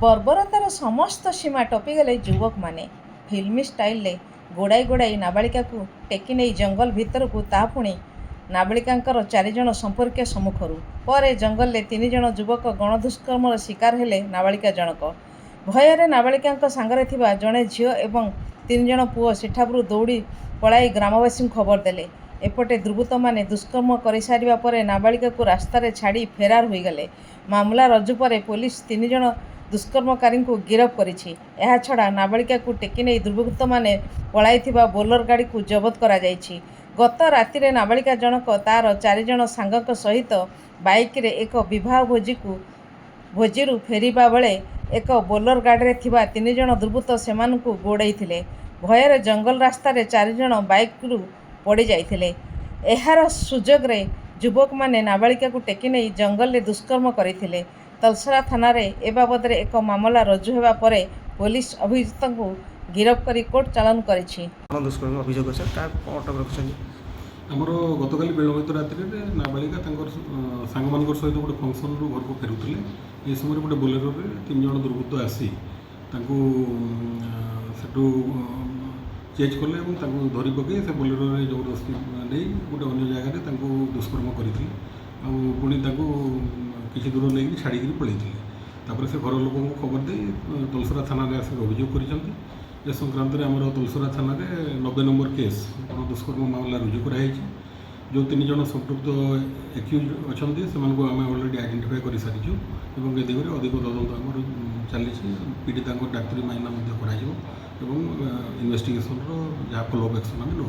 बर्बरतार समस्त सीमा टपिगले युवक माने फिल्मी स्टाइल गोड़ाई गोड़ाई नाबालिका को टेकी नहीं जंगल भितर को ता पुणी नाबालिकांकर 4 जण संपर्क सम्मुखर पर जंगल में 3 जण युवक गणदुष्कर्मर शिकार हेले नाबालिका जनक भयर नाबालिका सांगरे थिबा जड़े झील एवं 3 जण पुओ सेठाबरू दौड़ी पलाई ग्रामवासी खबर देले। एपटे दुर्बृत्त माने दुष्कर्म कर सारिबा परे नाबालिका को रास्तार छाड़ी फेरार हो गले। मामला रज्जु पर पुलिस 3 जण दुष्कर्मकारी को गिरफ्त करिछि। एहा छड़ा नाबालिका को टेकी नहीं दुर्बृत्त माने पलाइथिबा बोलर गाड़ी को जबत करा जायछि। गत रातिरे नाबालिका जनक तार 4 जण सांगक सहित बाइक रे एक विवाह भोजीरू फेरिबा बेले एक बोलर गाड़ी थिबा 3 जण दुर्बृत्त सेमानकु गोड़ाइथिले। भयर जंगल रास्तार 4 जण बाइकरू पड़ी जाइथिले। एहार सुजोग रे युवक माने नाबालिका को टेकी नहीं जंगल में दुष्कर्म करथिले। तलसरा थाना रे ए बाबद एक मामला रज्जु हेबा परे पुलिस अभियुक्त को गिरफ्त कर कोर्ट चालान करिछि। दुष्कर्म अभियोग अछि का अटक रखछन। आमर गतकाली विलंबित रात्रि नाबालिका सांग मान सहित गोटे फंक्शन रू घर को फेरुले। ये समय गोटे बोलेरो 3 जण दुर्बृत्त आसी सेठू चेज कले और धरी पकई से बोलेरो जबरदस्ती नहीं गोटे अन्य जगह दुष्कर्म करते पुणी किसी दूर नहीं छाड़ी पलैते से घर लोक खबर दे तलसरा थाना आसिक अभियोग कर संक्रांत में आम तलसरा थाना 90 नंबर केस दुष्कर्म मामला रुजु कराई। जो 3 जण संपृक्त एक्यूज अच्छा से आम अलरेडी आइडेंटिफाई कर सारी और ए दिगरे अधिक तदंत आम चली पीड़िता डाक्तरी माइना इन्वेस्टिगेशन जहाँ फॉलोअप एक्शन आम नौ।